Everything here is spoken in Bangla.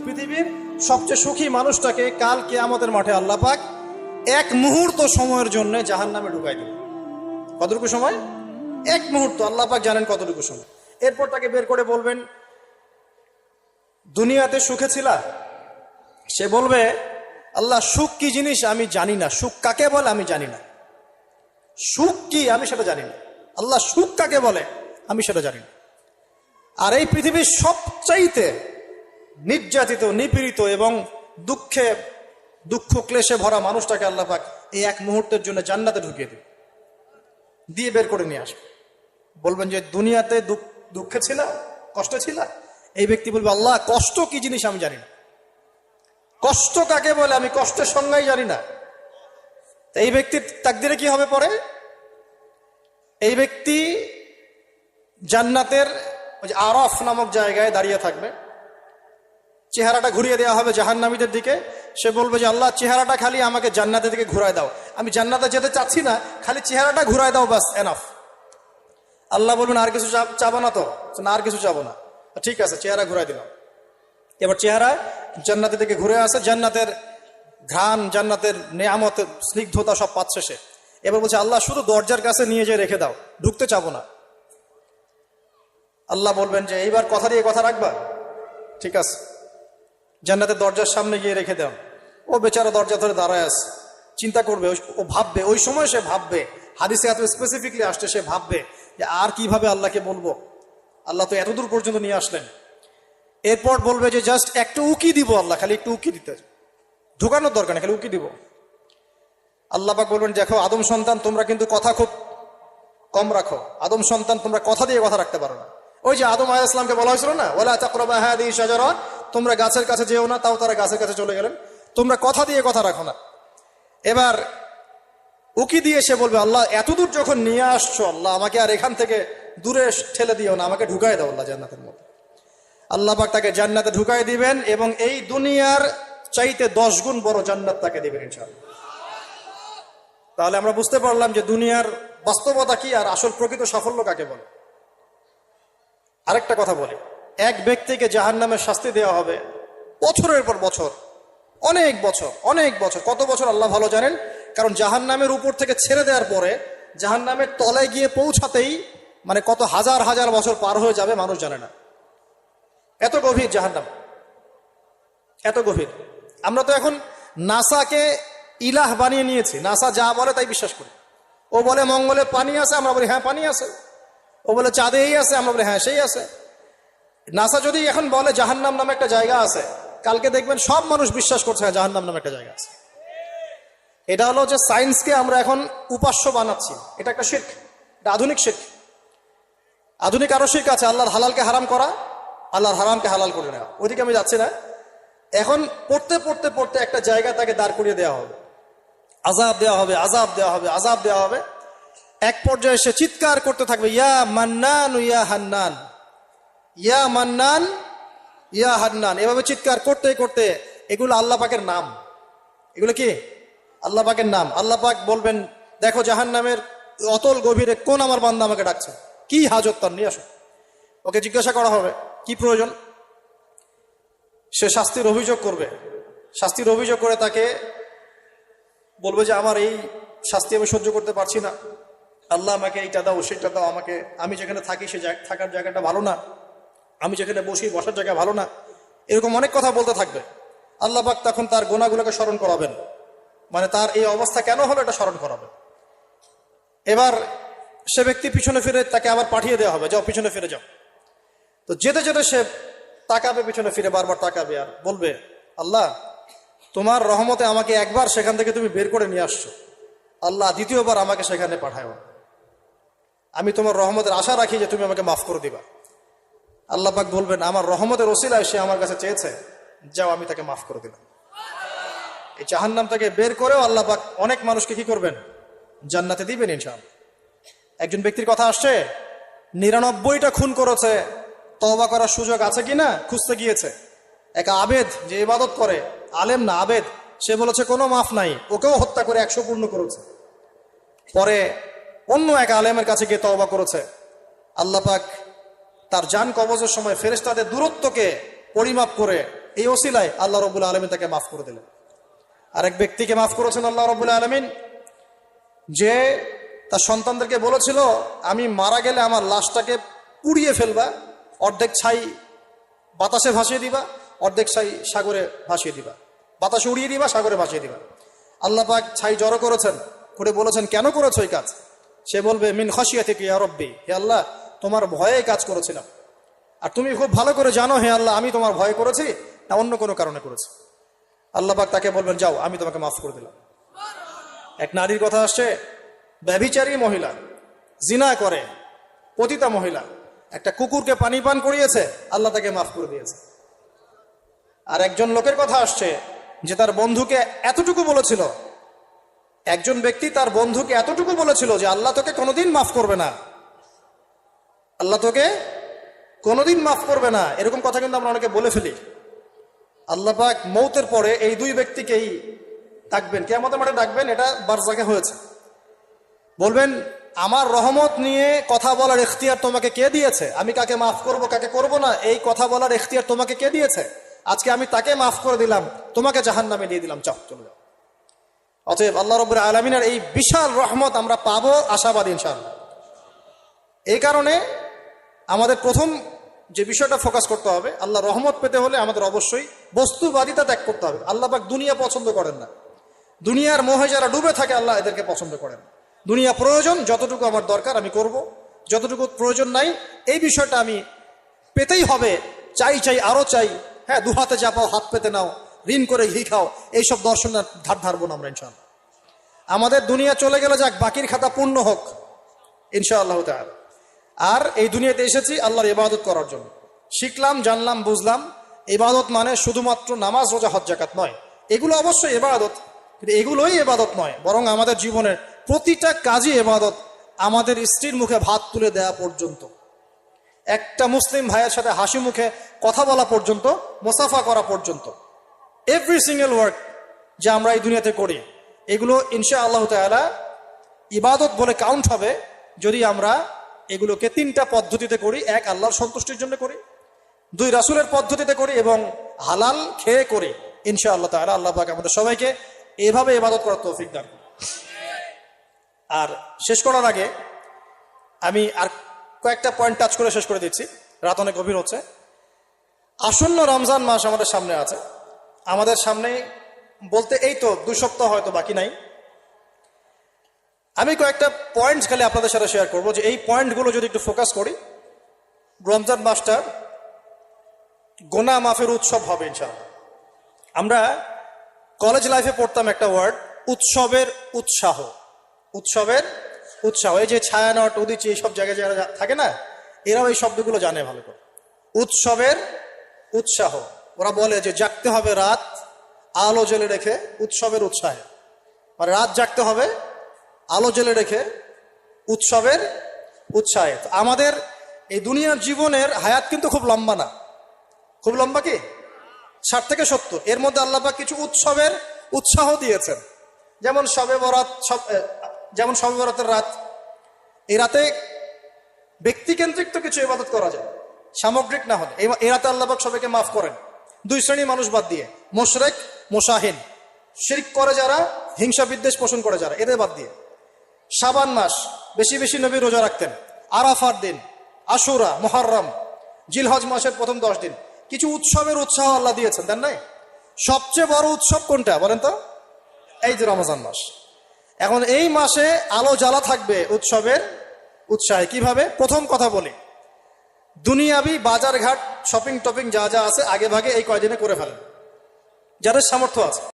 পৃথিবীর সবচেয়ে সুখী মানুষটাকে কাল কিয়ামতের মাঠে আল্লাহ পাক এক মুহূর্ত সময়ের জন্য জাহান্নামে ঢুকাই দেবে। কতটুকু সময়? এক মুহূর্ত। আল্লাহ পাক জানেন কতটুকু সময়। এরপর তাকে বের করে বলবেন, দুনিয়াতে সুখে ছিলা? সে বলবে, আল্লাহ সুখ কি জিনিস আমি জানি না, সুখ কাকে বলে আমি জানি না, সুখ কি আমি সেটা জানি না। আল্লাহ সুখ কাকে বলে আমি সেটা জানি না। আর এই পৃথিবীর সবচাইতে নির্যাতিত, নিপীড়িত এবং দুঃখ ক্লেশে ভরা মানুষটাকে আল্লাহ পাক এই এক মুহূর্তের জন্য জান্নাতে ঢুকিয়ে দিয়ে বের করে নিয়ে আসবে। বলবেন যে দুনিয়াতে দুঃখে ছিল, কষ্টে ছিল? এই ব্যক্তি বলবে, আল্লাহ কষ্ট কি জিনিস আমি জানি না, কষ্ট কাকে বলে আমি কষ্টের সংজ্ঞাই জানি না। এই ব্যক্তির তাকদিরে কি হবে পরে? এই ব্যক্তি জান্নাতের আরফ নামক জায়গায় দাঁড়িয়ে থাকবে, চেহারাটা ঘুরিয়ে দেওয়া হবে জাহান্নামীদের দিকে। সে বলবে যে আল্লাহ চেহারাটা খালি আমাকে জান্নাতের দিকে ঘুরায় দাও, আমি জান্নাতে যেতে চাচ্ছি না, খালি চেহারাটা ঘুরায় দাও, বাস এনাফ। আল্লাহ বলবেন আর কিছু চাবো না? তো না, আর কিছু চাবো না। ঠিক আছে, চেহারা ঘুরাই দিলাম। এবার চেহারা জান্নাতের দিকে ঘুরে আসে, জান্নাতের ঘ্রাণ, জান্নাতের নেয়ামত, স্নিগ্ধতা সব পাচ্ছে সে। এবার বলছে আল্লাহ শুধু দরজার কাছে নিয়ে যেয়ে রেখে দাও, ঢুকতে চাবো না। আল্লাহ বলবেন যে এইবার কথা দিয়ে কথা রাখবা? ঠিক আছে, জান্নাতের দরজার সামনে গিয়ে রেখে দাও। ও বেচারা দরজা ধরে দাঁড়ায় আছে, চিন্তা করবে, ও ভাববে, ওই সময় সে ভাববে, হাদিসে এত স্পেসিফিকলি আসছে, সে ভাববে যে আর কিভাবে আল্লাহকে বলবো, আল্লাহ তো এতদূর পর্যন্ত নিয়ে আসলেন। এরপর বলবে যে জাস্ট একটু উকি দিব, আল্লাহ খালি একটু উকি দিতে, ঢুকানোর দরকার নেই, খালি উকি দিব। আল্লাহ পাক বলবেন, দেখো আদম সন্তান, তোমরা কিন্তু কথা খুব কম রাখো, আদম সন্তান তোমরা কথা দিয়ে কথা রাখতে পারো না। ওই যে আদম আলাইহিস সালামকে বলা হয়েছিল না, ওয়ালা তাকরাবা হাদিহি শাজারা, তোমরা গাছের কাছে যেও না, তাও তারা গাছের কাছে চলে গেলেন। তোমরা কথা দিয়ে কথা রাখো না। এবার উকি দিয়ে সে বলবে, আল্লাহ এতদূর যখন নিয়ে আসছো, আল্লাহ আমাকে আর এখান থেকে দূরে ঠেলে দিও না, আমাকে ঢুকাই দাও আল্লাহ জান্নাতের মধ্যে। আল্লাহ পাক তাকে জান্নাতে ঢুকাই দিবেন এবং এই দুনিয়ার চাইতে 10 গুণ বড় জান্নাত তাকে দিবেন ইনশাআল্লাহ। তাহলে আমরা বুঝতে পারলাম যে দুনিয়ার বাস্তবতা কি আর আসল প্রকৃত সাফল্য কাকে বলে। আরেকটা কথা বলি, এক ব্যক্তিকে জাহান্নামের শাস্তি দেওয়া হবে বছরের পর বছর, অনেক বছর, অনেক বছর। কত বছর আল্লাহ ভালো জানেন, কারণ জাহান্নামের উপর থেকে ছেড়ে দেওয়ার পরে জাহান্নামের তলায় গিয়ে পৌঁছাতেই মানে কত হাজার হাজার বছর পার হয়ে যাবে মানুষ জানে না। এত গভীর জাহান্নাম, এত গভীর। আমরা তো এখন নাসাকে ইলাহ বানিয়ে নিয়েছি, নাসা যা বলে তাই বিশ্বাস করি। ও বলে মঙ্গলে পানি আছে, আমরা বলি হ্যাঁ পানি আছে। ও বলে চাঁদে এই আছে, আমরা বলি হ্যাঁ সেই আছে। নাসা যদি এখন বলে জাহান্নাম নামে একটা জায়গা আছে, কালকে দেখবেন সব মানুষ বিশ্বাস করছে হ্যাঁ জাহান্নাম নামে একটা জায়গা আছে। এটা হলো যে সায়েন্সকে আমরা এখন উপাস্য বানাচ্ছি, এটা একটা শিরক, এটা আধুনিক শিরক। আধুনিক আরো শিরক আছে, আল্লাহর হালালকে হারাম করা, আল্লাহর হারামকে হালাল করে নেওয়া। ওইদিকে আমি যাচ্ছি না। এখন পড়তে পড়তে পড়তে একটা জায়গা তাকে দাঁড় করিয়ে দেওয়া হবে, আযাব দেওয়া হবে, আযাব দেওয়া হবে, আযাব দেওয়া হবে। এক পর্যায়ে সে চিৎকার করতে থাকবে, ইয়া মান্নান ইয়া হান্নান, ইয়া মান্নান ইয়া হান্নান। এভাবে চিৎকার করতে করতে, এগুলো আল্লাহ পাকের নাম। এগুলো কি আল্লাহ পাকের নাম। আল্লাহ পাক বলবেন, দেখো জাহান্নামের অতল গভীরে কোন আমার বান্দা আমাকে ডাকছে, কি হাজত তার, নিয়ে আসো। ওকে জিজ্ঞাসা করা হবে কি প্রয়োজন। সে শাস্তির অভিযোগ করবে, শাস্তির অভিযোগ করে তাকে বলবে যে আমার এই শাস্তি আমি সহ্য করতে পারছি না, আল্লাহ আমাকে এইটা দাও সেটা দাও, আমাকে, আমি যেখানে থাকি সে থাকার জায়গাটা ভালো না, আমি যেখানে বসি বসার জায়গা ভালো না, এরকম অনেক কথা বলতে থাকবে। আল্লাহ পাক তখন তার গুনাহগুলোকে স্মরণ করাবেন, মানে তার এই অবস্থা কেন হলো এটা স্মরণ করাবেন। এবার সে ব্যক্তি পিছনে ফিরে, তাকে আবার পাঠিয়ে দেওয়া হবে, যাও পিছনে ফিরে যাও। তো যেতে যেতে সে তাকাবে পিছনে ফিরে, বারবার তাকাবে আর বলবে, আল্লাহ তোমার রহমতে আমাকে একবার সেখান থেকে তুমি বের করে নিয়ে আসছো, আল্লাহ দ্বিতীয়বার আমাকে সেখানে পাঠাও, আমি তোমার রহমতের আশা রাখি যে তুমি আমাকে মাফ করে দিবা। আল্লাহ পাক বলবেন, আমার রহমতের ওসিলায় সে আমার কাছে চেয়েছে, যাও আমি তাকে মাফ করে দিলাম। এই জাহান্নাম থেকে বের করেও আল্লাহ পাক অনেক মানুষকে কি করবেন, জান্নাতে দিবেন ইনশাআল্লাহ। একজন ব্যক্তির কথা আসছে, 99টা খুন করেছে, তওবা করার সুযোগ আছে কিনা খুঁজতে গিয়েছে। এক আবেদ যে ইবাদত করে, আলেম না আবেদ, সে বলেছে কোনো মাফ নাই, ওকেও হত্যা করে 100 পূর্ণ করেছে। পরে অন্য এক আলেমের কাছে গিয়ে তওবা করেছে। আল্লাহ পাক তার জান কবজের সময় ফেরেশতাদের দূরত্বকে পরিমাপ করে এই ওসিলায় আল্লাহ রাব্বুল আলামিন তাকে মাফ করে দিলেন। আরেক ব্যক্তিকে মাফ করেছেন আল্লাহ রাব্বুল আলামিন, যে তার সন্তানদেরকে বলেছিল আমি মারা গেলে আমার লাশটাকে পুড়িয়ে ফেলবা, অর্ধেক ছাই বাতাসে ভাসিয়ে দিবা, অর্ধেক ছাই সাগরে ভাসিয়ে দিবা, বাতাসে উড়িয়ে দিবা, সাগরে ভাসিয়ে দিবা। আল্লাহ পাক ছাই জড়ো করেছেন, করে বলেছেন কেন করেছো এই কাজ? সে বলবে মিন খাশিয়াতিকা ইয়া রাব্বি, হে আল্লাহ তোমার ভয়ে কাজ করেছিলাম, আর তুমি খুব ভালো করে জানো হে আল্লাহ আমি তোমার ভয় করেছি না অন্য কোনো কারণে করেছি। আল্লাহ পাক তাকে বলবেন যাও আমি তোমাকে মাফ করে দিলাম। এক নারীর কথা আসছে, ব্যভিচারী মহিলা, জিনা করে, পতিতা মহিলা, একটা কুকুরকে পানি পান করিয়েছে, আল্লাহ তাকে মাফ করে দিয়েছে। আর একজন লোকের কথা আসছে যে তার বন্ধুকে এতটুকু বলেছিল, একজন ব্যক্তি তার বন্ধুকে এতটুকু বলেছিল যে আল্লাহ তোকে কোনোদিন মাফ করবে না, আল্লাহ তোকে কোনোদিন মাফ করবে না। এরকম কথা কিন্তু আমরা অনেকে বলে ফেলি। আল্লাহ পাক মৌতের পরে এই দুই ব্যক্তিকেই ডাকবেন, কিয়ামতের মাঠে ডাকবেন, এটা বারজাকে হয়েছে। বলবেন আমার রহমত নিয়ে কথা বলার ইখতিয়ার তোমাকে কে দিয়েছে? আমি কাকে মাফ করব কাকে করব না এই কথা বলার ইখতিয়ার তোমাকে কে দিয়েছে? আজকে আমি তাকে মাফ করে দিলাম, তোমাকে জাহান্নামে দিয়ে দিলাম, চাও চলে যাও। অতএব আল্লাহ রাব্বুল আলামিনের এই বিশাল রহমত আমরা পাবো, আশাবাদী ইনশাআল্লাহ। এই কারণে আমাদের প্রথম যে বিষয়টা ফোকাস করতে হবে, আল্লাহ রহমত পেতে হলে আমাদের অবশ্যই বস্তুবাদিতা ত্যাগ করতে হবে। আল্লাহ পাক দুনিয়া পছন্দ করেন না, দুনিয়ার মোহে যারা ডুবে থাকে আল্লাহ এদেরকে পছন্দ করেন। দুনিয়া প্রয়োজন, যতটুকু আমার দরকার আমি করব, যতটুকু প্রয়োজন নাই এই বিষয়টা আমি পেতেই হবে, চাই চাই আরো চাই, হ্যাঁ দু হাতে যা পাও হাত পেতে নাও, ঋণ করে ঘি খাও, এইসব দর্শনের ধার ধারবো না আমরা ইনশাআল্লাহ। আমাদের দুনিয়া চলে গেলে যাক, বাকির খাতা পূর্ণ হোক ইনশাআল্লাহ তাআলা। আর এই দুনিয়াতে এসেছি আল্লাহর ইবাদত করার জন্য। শিখলাম, জানলাম, বুঝলাম ইবাদত মানে শুধুমাত্র নামাজ, রোজা, হজ, যাকাত নয়। এগুলো অবশ্যই ইবাদত, কিন্তু এগুলোই ইবাদত নয়, বরং আমাদের জীবনের প্রতিটা কাজই ইবাদত। আমাদের স্ত্রীর মুখে ভাত তুলে দেওয়া পর্যন্ত, একটা মুসলিম ভাইয়ের সাথে হাসি মুখে কথা বলা পর্যন্ত, মুসাফা করা পর্যন্ত, এভরি সিঙ্গেল ওয়ার্ক যা আমরা এই দুনিয়াতে করি, এগুলো ইনশাআল্লাহ তাআলা ইবাদত বলে কাউন্ট হবে যদি আমরা এগুলোকে তিনটা পদ্ধতিতে করি। এক, আল্লাহর সন্তুষ্টির জন্য করি, দুই, রাসূলের পদ্ধতিতে করি, এবং হালাল খেয়ে করি। ইনশাআল্লাহ তাআলা আল্লাহ পাক আমাদের সবাইকে এভাবে ইবাদত করার তৌফিক দান করুন। আর শেষ করার আগে আমি আর কয়েকটা পয়েন্ট টাচ করে শেষ করে দিচ্ছি, রাত অনেক গভীর হচ্ছে। আসন্ন রমজান মাস আমাদের সামনে আছে, আমাদের সামনে বলতে এই তো 2 সপ্তাহ হয়তো বাকি নাই। আমি কয়েকটা পয়েন্টস খালি আপনাদের সাথে শেয়ার করবো, যে এই পয়েন্টগুলো যদি একটু ফোকাস করি, রমজান মাসটা গোনা মাফের উৎসব হবে ইনশাআল্লাহ। আমরা কলেজ লাইফে পড়তাম একটা ওয়ার্ড, উৎসবের উৎসাহ। উৎসবের উৎসাহ, এই যে ছায়ানট, উদিচি, এইসব জায়গায় যারা থাকে না, এরাও এই শব্দগুলো জানে ভালো করে। উৎসবের উৎসাহ, ওরা বলে যে জাগতে হবে রাত আলো জ্বেলে রেখে উৎসবের উৎসাহে, মানে রাত জাগতে হবে আলো জ্বেলে রেখে উৎসবের উৎসাহে। আমাদের এই দুনিয়ার জীবনের হায়াত কিন্তু খুব লম্বা না, খুব লম্বা কি 60 থেকে 70, এর মধ্যে আল্লাহ পাক কিছু উৎসবের উৎসাহ দিয়েছেন। যেমন শবে বরাত, যেমন শবে বরাতের রাত, এই রাতে ব্যক্তিকেন্দ্রিক তো কিছু ইবাদত করা যায়, সামগ্রিক না হলে। এই রাতে আল্লাহ পাক সবাইকে মাফ করেন, 2 শ্রেণীর মানুষ বাদ দিয়ে, মুশরিক, মুশাহিন, শিরক করে যারা, হিংসা বিদ্বেষ পোষণ করে যারা, এদের বাদ দিয়ে। শাবান মাস বেশি বেশি নবী রোজা রাখতেন, আরাফার দিন, আশুরা, মুহররম, জিলহজ মাসের প্রথম 10 দিন, কিছু উৎসবের উৎসাহ আল্লাহ দিয়েছেন, দেন নাই? সবচেয়ে বড় উৎসব কোনটা বলেন তো? এই যে রমজান মাস। এখন এই মাসে আলো জ্বালা থাকবে উৎসবের উৎসাহে। কিভাবে? প্রথম কথা বলি, দুনিয়াবি বাজার ঘাট, শপিং টপিং যা যা আছে আগে ভাগে এই কয়দিনে করে ফেলেন, যাদের সামর্থ্য আছে।